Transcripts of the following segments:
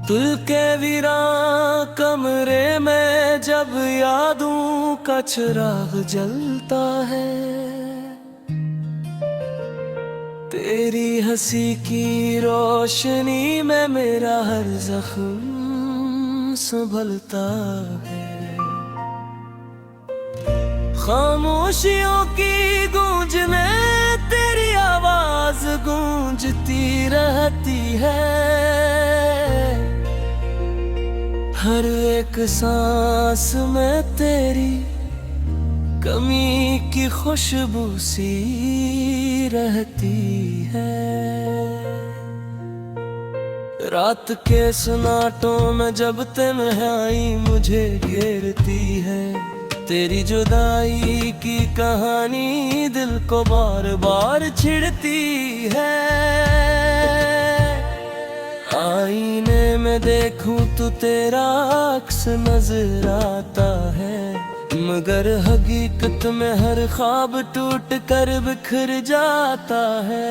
दिल के वीरान कमरे में जब यादों का चिराग जलता है, तेरी हंसी की रोशनी में मेरा हर जख्म संभलता है। खामोशियों की गूंज में तेरी आवाज गूंजती रहती है, हर एक सांस में तेरी कमी की खुशबू सी रहती है। रात के सन्नाटों में जब तन्हाई मुझे घेरती है, तेरी जुदाई की कहानी दिल को बार बार छिड़ती है। आईने में देखूं तो तेरा अक्स नजर आता है, मगर हकीकत में हर ख्वाब टूट कर बिखर जाता है।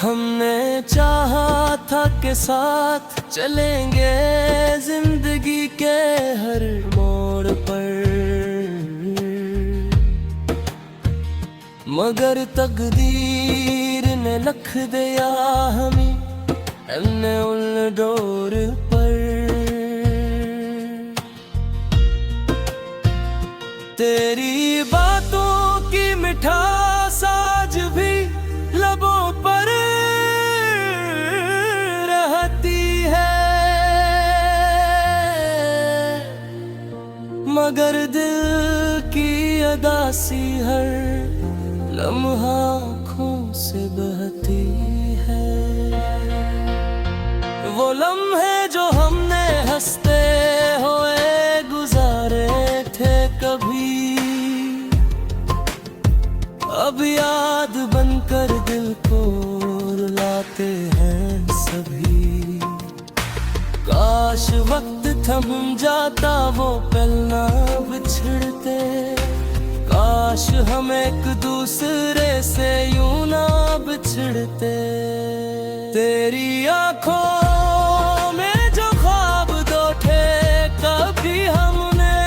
हमने चाहा था कि साथ चलेंगे जिंदगी के हर मोड़ पर, मगर तकदीर ने लिख दिया हमें अपने उन डोर पर। तेरी बातों की मिठास आज भी लबों पर रहती है, मगर दिल की अदासी हर लम्हा आँखों से बहती है। वो लम्हे जो हमने हंसते हुए गुजारे थे कभी, अब याद बनकर दिल को रुलाते हैं सभी। काश वक्त थम जाता वो पल ना बिछड़ते, काश हम एक दूसरे से यूं ना बिछड़ते। तेरी आंखों में जो ख्वाब दोठे कभी हमने,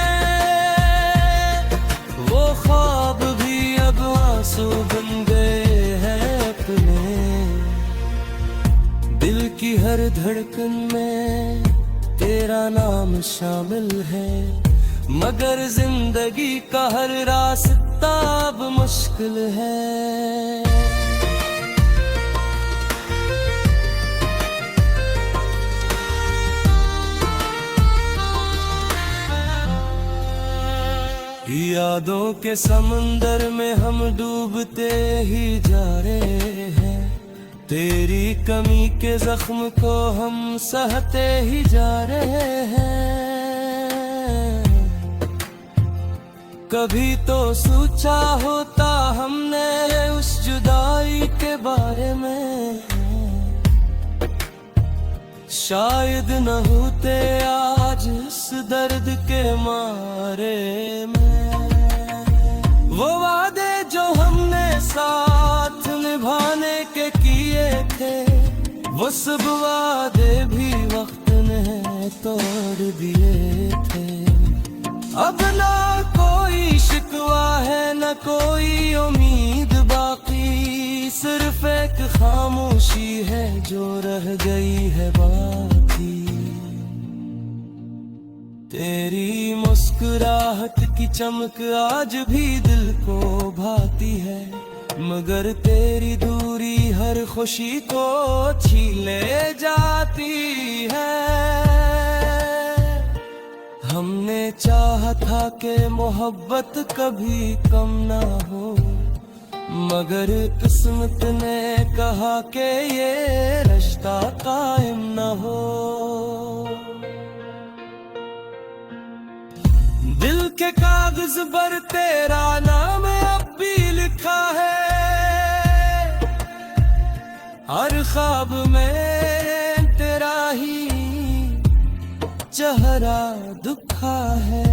वो ख्वाब भी अब आंसू बन गए हैं अपने। दिल की हर धड़कन में तेरा नाम शामिल है, मगर जिंदगी का हर रास्ता अब मुश्किल है। यादों के समंदर में हम डूबते ही जा रहे हैं, तेरी कमी के जख्म को हम सहते ही जा रहे हैं। कभी तो सोचा होता हमने उस जुदाई के बारे में, शायद न होते आज इस दर्द के मारे में। वो वादे जो हमने साथ निभाने के किए थे, वो सब वादे भी वक्त ने तोड़ दिए थे। अब ना कोई शिकवा है न कोई उम्मीद बाकी, सिर्फ एक खामोशी है जो रह गई है बाकी। तेरी मुस्कुराहट की चमक आज भी दिल को भाती है, मगर तेरी दूरी हर खुशी को छीले जाती है। हमने चाहा था कि मोहब्बत कभी कम ना हो, मगर किस्मत ने कहा कि ये रिश्ता कायम ना हो। दिल के कागज पर तेरा नाम अब भी लिखा है, हर ख्वाब में तेरा ही चेहरा दुखा है।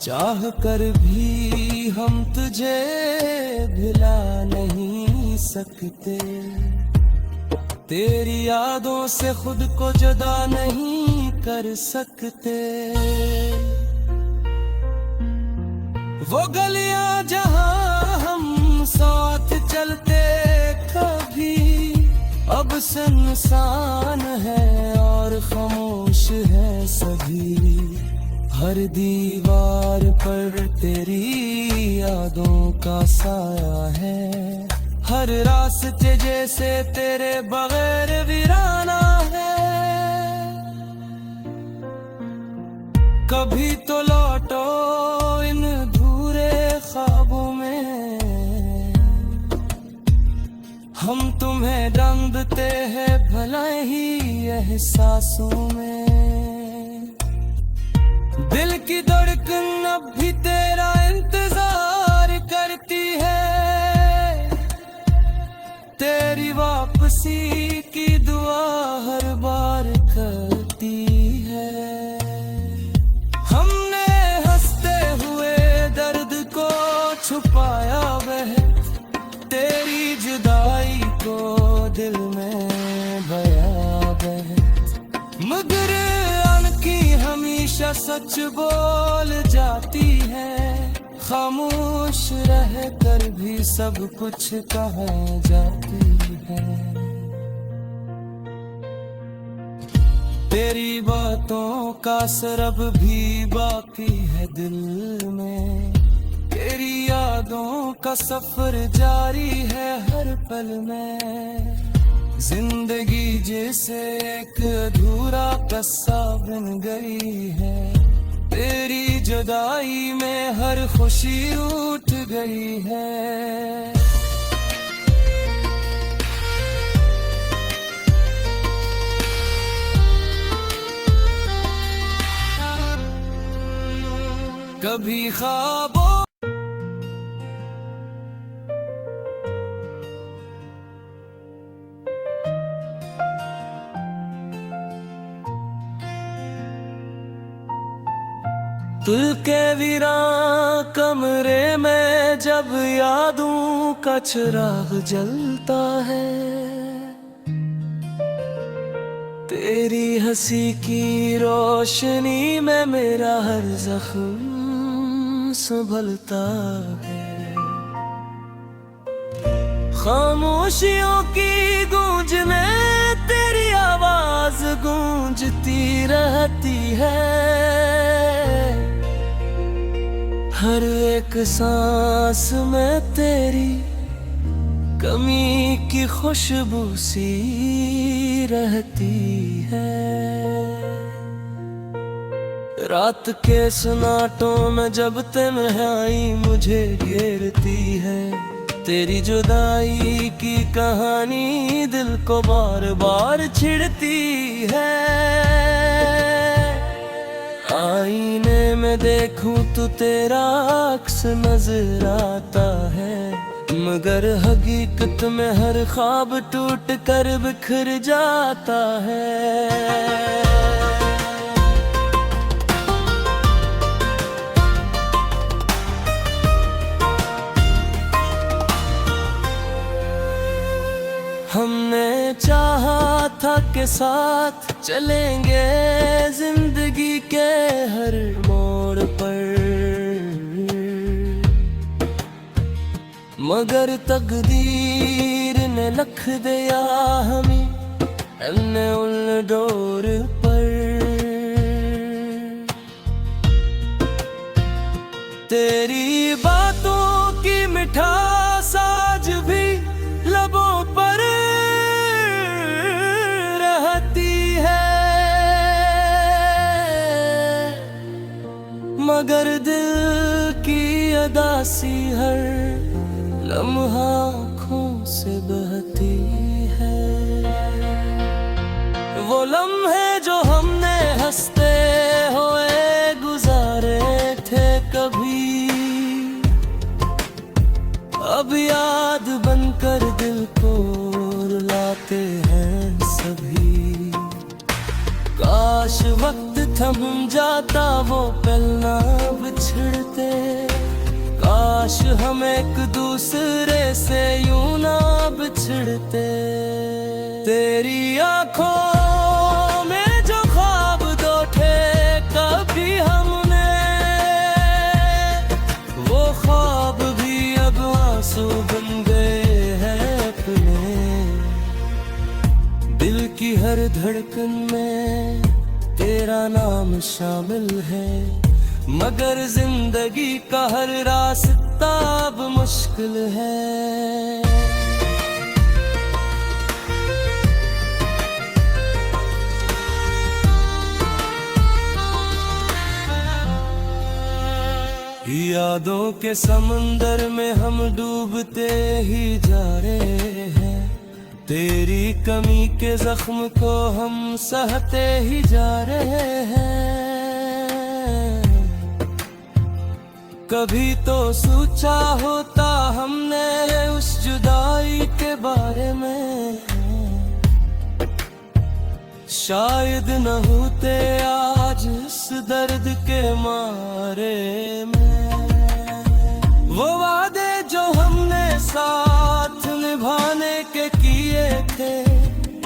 चाह कर भी हम तुझे भुला नहीं सकते, तेरी यादों से खुद को जुदा नहीं कर सकते। वो गलियां जहां हम साथ चलते कभी अब सुनसान है और खामोश है सभी। हर दीवार पर तेरी यादों का साया है, हर रास्ते जैसे तेरे बगैर वीराना है। कभी तो लौटो इन अधूरे ख्वाबों में, हम तुम्हें ढूंढते हैं भला ही एहसासों में। दिल की धड़कन अब भी तेरा इंतजार करती है, तेरी वापसी की दुआ हर बार करती है। हमने हंसते हुए दर्द को छुपाया वह, तेरी जुदाई को दिल में बया वह। मगर अनकी हमेशा सच बोल जाती है, खामोश रह कर भी सब कुछ कह जाती है। तेरी बातों का सरब भी बाकी है दिल में, तेरी यादों का सफर जारी है हर पल में। जिंदगी जैसे एक अधूरा किस्सा बन गई है, तेरी जुदाई में हर खुशी उठ गई है। कभी ख्वाबों दिल के वीरान कमरे में जब यादों का चिराग जलता है, तेरी हंसी की रोशनी में मेरा हर जख्म संभलता है। खामोशियों की गूंज में तेरी आवाज गूंजती रहती है, हर एक सांस में तेरी कमी की खुशबू सी रहती है। रात के सन्नाटों में जब तन्हाई मुझे घेरती है, तेरी जुदाई की कहानी दिल को बार बार छिड़ती है। आईने में देखूं तो तेरा अक्स नजर आता है, मगर हकीकत में हर ख्वाब टूट कर बिखर जाता है। हमने चाहा था कि साथ चलेंगे जिंदगी के हर मोड़ पर, मगर तकदीर ने लिख दिया हमें अपने उन डोर पर। तेरी बातों की मिठास आज भी लबों पर रहती है, मगर दिल की अदासी हर लम्हा आँखों से बहती है। वो लम्हे जो हमने हंसते हुए गुजारे थे कभी, अब याद बनकर दिल को रुलाते हैं सभी। काश वक्त थम जाता वो पल ना बिछड़ हम एक दूसरे से यूं ना बिछड़ते। तेरी आंखों में जो ख्वाब देखे कभी हमने, वो ख्वाब भी अब आंसू बन गए हैं अपने। दिल की हर धड़कन में तेरा नाम शामिल है, मगर जिंदगी का हर रास्ता अब मुश्किल है। यादों के समंदर में हम डूबते ही जा रहे हैं, तेरी कमी के जख्म को हम सहते ही जा रहे हैं। कभी तो सोचा होता हमने उस जुदाई के बारे में, शायद न होते आज इस दर्द के मारे में। वो वादे जो हमने साथ निभाने के किए थे,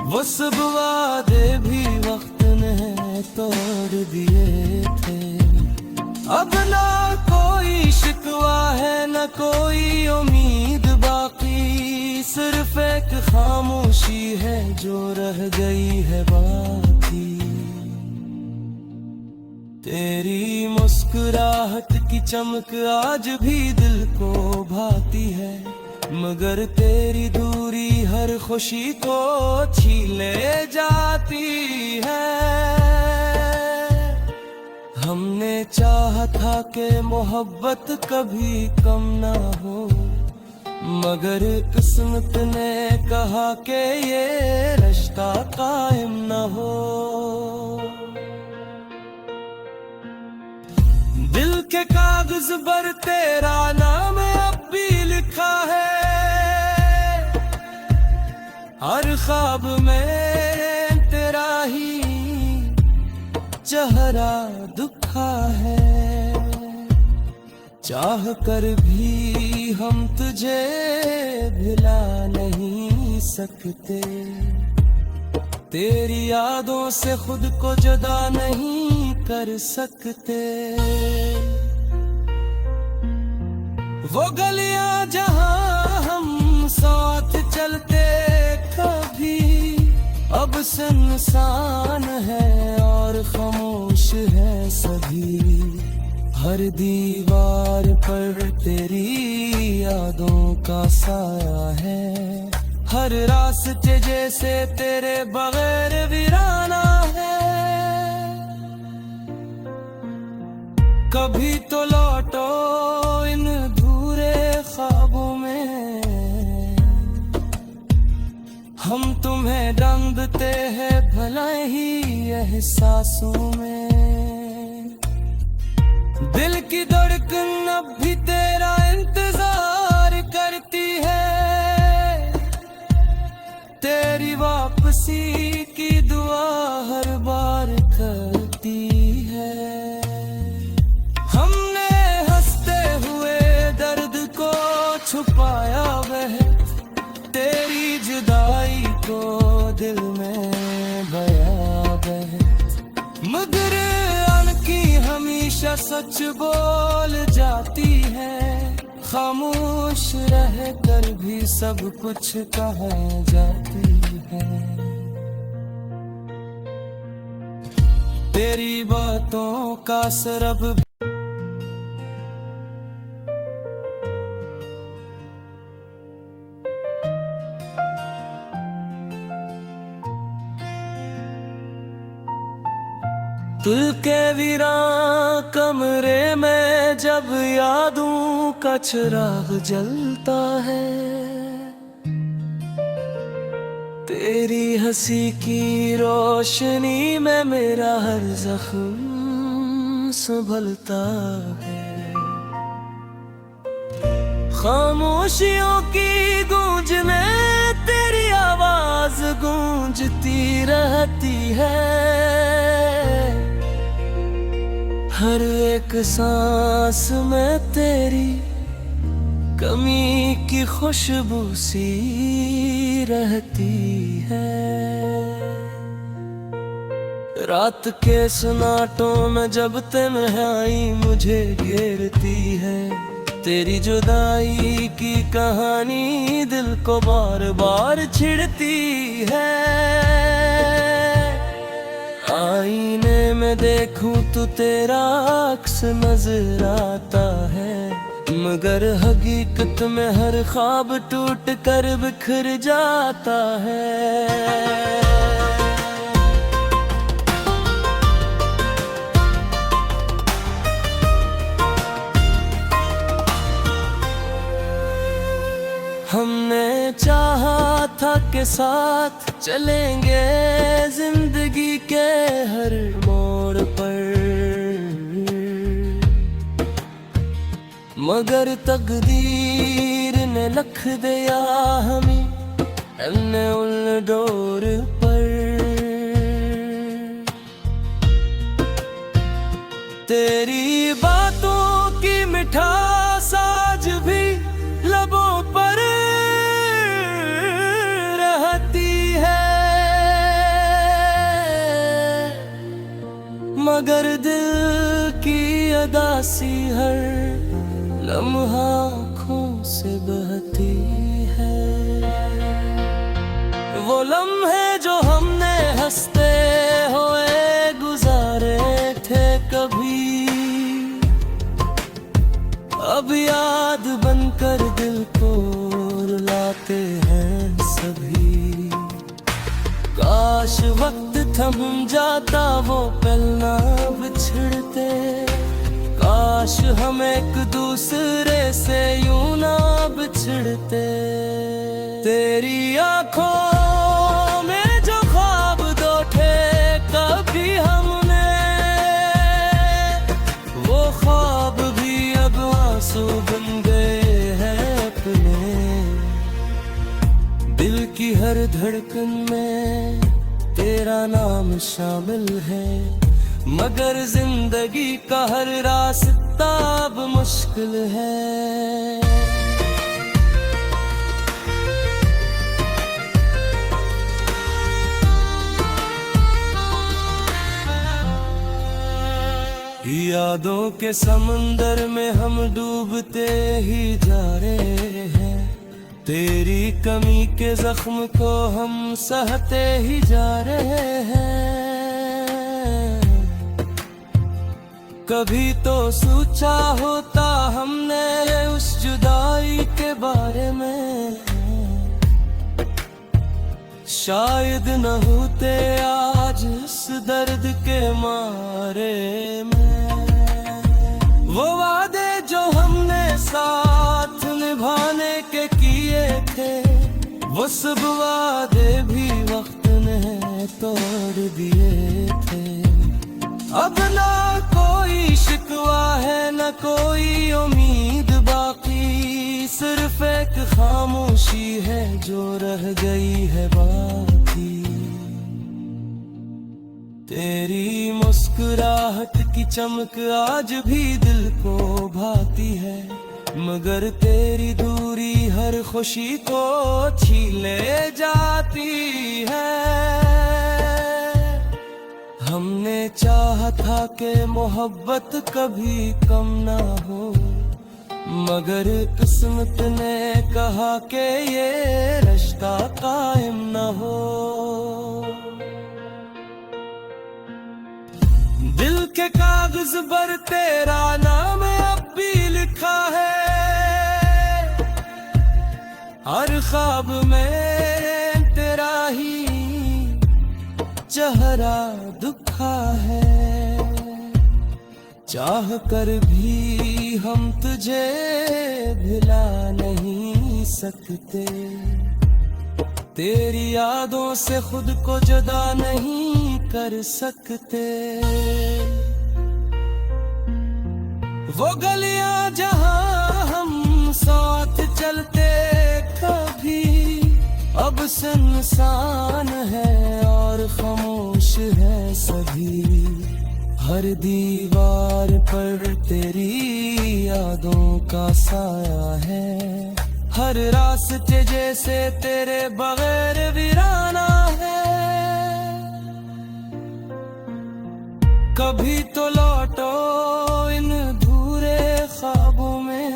वो सब वादे भी वक्त ने तोड़ दिए थे। अब ना कोई शिकवा है न कोई उम्मीद बाकी, सिर्फ एक खामोशी है जो रह गई है बाकी। तेरी मुस्कुराहट की चमक आज भी दिल को भाती है, मगर तेरी दूरी हर खुशी को छीने जाती है। हमने चाहा था कि मोहब्बत कभी कम ना हो, मगर किस्मत ने कहा कि ये रिश्ता कायम ना हो। दिल के कागज पर तेरा नाम अब भी लिखा है, हर ख्वाब में तेरा ही चेहरा दुखा है। चाह कर भी हम तुझे भुला नहीं सकते, तेरी यादों से खुद को जुदा नहीं कर सकते। वो गलियां जहां हम साथ चलते कभी, अब सुनसान है और खामोश है सभी। हर दीवार पर तेरी यादों का साया है, हर रास्ते जैसे तेरे बगैर वीराना है। कभी तो लौटो इन अधूरे ख्वाबों में, हम तुम्हें ढूंढते हैं भला ही एहसासों में। दिल की धड़कन अब भी तेरा इंतजार करती है, तेरी वापसी की दुआ हर बार करती है। हमने हंसते हुए दर्द को छुपाया वह, तेरी जुदाई को दिल में बया वह, मगर अनकी हमेशा सच बोल जाती है। खामोश रह कर भी सब कुछ कह जाती है। तेरी बातों का असर अब दिल के वीरान कमरे में जब यादों का चिराग जलता है, तेरी हंसी की रोशनी में मेरा हर जख्म संभलता है। खामोशियों की गूंज में तेरी आवाज गूंजती रहती है, हर एक सांस में तेरी कमी की खुशबू सी रहती है। रात के सन्नाटों में जब तन्हाई मुझे घेरती है, तेरी जुदाई की कहानी दिल को बार बार छिड़ती है। आईने में देखूं तो तेरा अक्स नजर आता है, मगर हकीकत में हर ख्वाब टूट कर बिखर जाता है। हमने चाहा था के साथ चलेंगे जिंदगी के हर मोड़ पर, मगर तकदीर ने लिख दिया हमें अपने उन डोर पर। तेरी बातों की मिठास आज भी लबों पर रहती है, मगर दिल की अदासी हर लम्हा आँखों से बहती है। वो लम्हे जो हमने हंसते हुए गुजारे थे कभी, अब याद बनकर दिल को रुलाते हैं सभी। काश वक्त थम जाता वो पल ना बिछड़ते, काश हम एक दूसरे से यूं ना बिछड़ते। तेरी आंखों में जो ख्वाब दो थे कभी हमने, वो ख्वाब भी अब आंसू बन गए हैं अपने। दिल की हर धड़कन में तेरा नाम शामिल है, मगर जिंदगी का हर रास्ता अब मुश्किल है। यादों के समंदर में हम डूबते ही जा रहे हैं, तेरी कमी के जख्म को हम सहते ही जा रहे हैं। कभी तो सोचा होता हमने उस जुदाई के बारे में, शायद न होते आज इस दर्द के मारे में। वो वादे जो हमने साथ निभाने के किए थे, वो सब वादे भी वक्त ने तोड़ दिए थे। अब ना कोई शिकवा है न कोई उम्मीद बाकी, सिर्फ एक खामोशी है जो रह गई है बाकी। तेरी मुस्कुराहट की चमक आज भी दिल को भाती है, मगर तेरी दूरी हर खुशी को छीले जाती है। हमने चाहा था कि मोहब्बत कभी कम ना हो, मगर किस्मत ने कहा कि ये रिश्ता कायम ना हो। दिल के कागज पर तेरा नाम अब भी लिखा है, हर ख्वाब में तेरा ही चेहरा दुखा है। चाह कर भी हम तुझे भुला नहीं सकते, तेरी यादों से खुद को जुदा नहीं कर सकते। वो गलियां जहां हम साथ चलते कभी, अब सुनसान है और खामोश है सभी। हर दीवार पर तेरी यादों का साया है, हर रास्ते जैसे तेरे बगैर वीराना है। कभी तो लौटो इन अधूरे ख्वाबों में,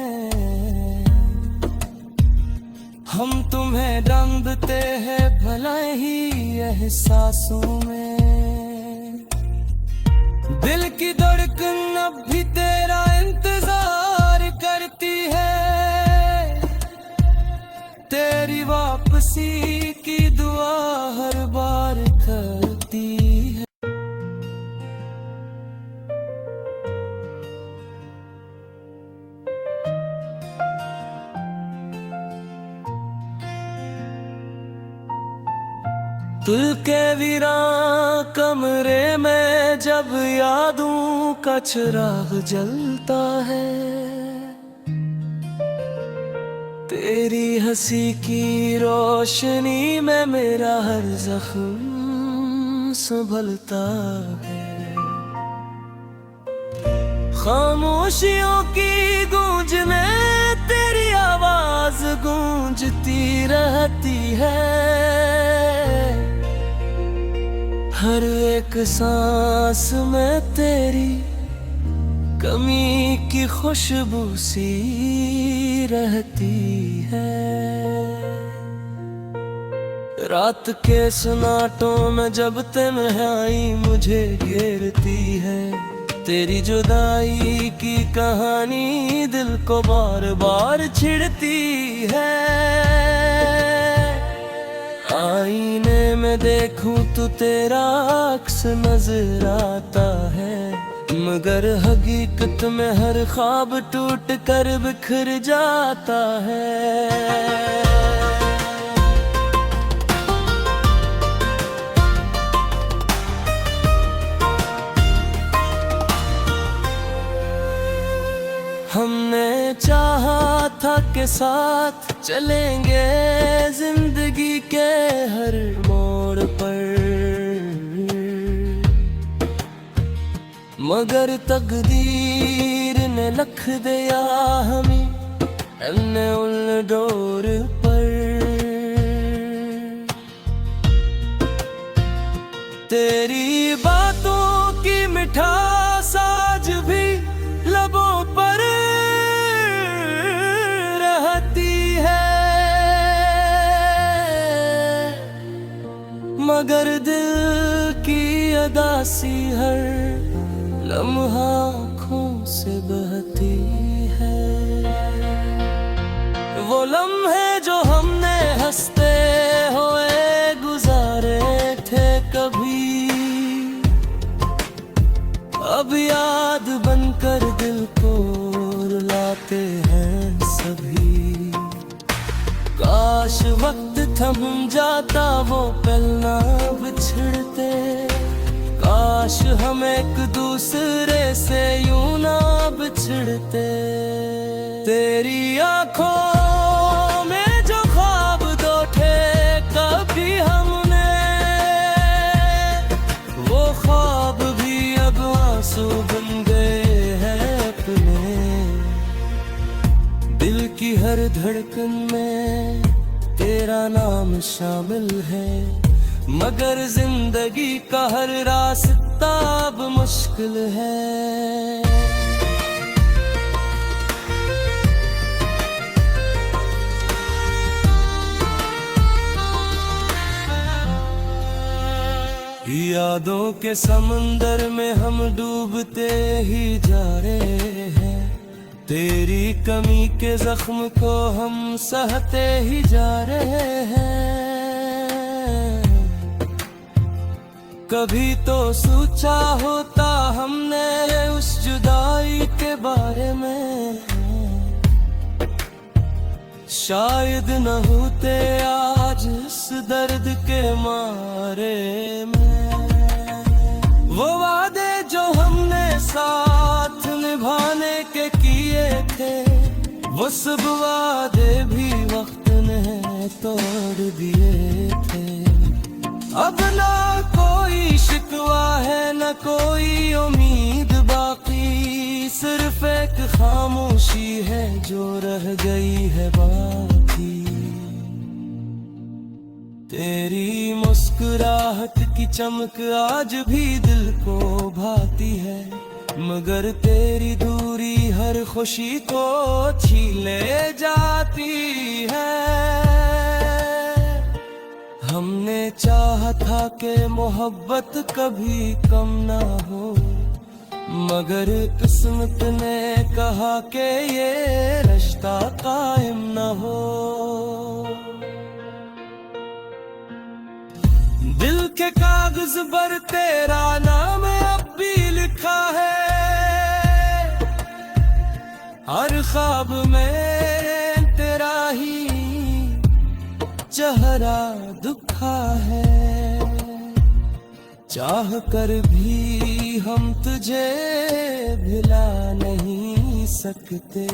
हम तुम्हें ढूंढते हैं भला ही एहसासों में। दिल की धड़कन अब भी तेरा इंतजार करती है, तेरी वापसी की दुआ हर बार करती है। दिल के वीरान कमरे में जब यादों का चिराग जलता है, तेरी हंसी की रोशनी में मेरा हर जख्म संभलता है। खामोशियों की गूंज में तेरी आवाज गूंजती रहती है, हर एक सांस में तेरी कमी की खुशबू सी रहती है। रात के सन्नाटों में जब तन्हाई मुझे घेरती है, तेरी जुदाई की कहानी दिल को बार बार छिड़ती है। आईने में देखूं तो तेरा अक्स नजर आता है, मगर हकीकत में हर ख्वाब टूट कर बिखर जाता है। हमने चाहा था कि साथ चलेंगे जिंदगी के हर मोड़ पर, मगर तकदीर ने लिख दिया हमें अन्य उन डोर पर। तेरी बातों की मिठास आज भी लबों पर रहती है, मगर दिल की अदासी हर लम्हा आँखों से बहती है। वो लम्हे जो हमने हंसते हुए गुजारे थे कभी, अब याद बनकर दिल को रुलाते हैं सभी। काश वक्त थम जाता वो पल ना बिछड़ते, काश हम एक दूसरे से यूं ना बिछड़ते। तेरी आंखों में जो ख्वाब दो थे कभी हमने, वो ख्वाब भी अब आंसू बन गए हैं अपने। दिल की हर धड़कन में तेरा नाम शामिल है, मगर जिंदगी का हर रास्ता अब मुश्किल है। यादों के समंदर में हम डूबते ही जा रहे हैं, तेरी कमी के जख्म को हम सहते ही जा रहे हैं। कभी तो सोचा होता हमने उस जुदाई के बारे में, शायद न होते आज इस दर्द के मारे में। वो वादे जो हमने साथ निभाने के किए थे, वो सब वादे भी वक्त ने तोड़ दिए थे। अब ना कोई शिकवा है न कोई उम्मीद बाकी, सिर्फ एक खामोशी है जो रह गई है बाकी। तेरी मुस्कुराहट की चमक आज भी दिल को भाती है, मगर तेरी दूरी हर खुशी को छीले जाती है। हमने चाहा था कि मोहब्बत कभी कम ना हो, मगर किस्मत ने कहा कि ये रिश्ता कायम ना हो। दिल के कागज पर तेरा नाम अब भी लिखा है, हर ख्वाब में तेरा ही चेहरा दुखा है। चाह कर भी हम तुझे भुला नहीं सकते।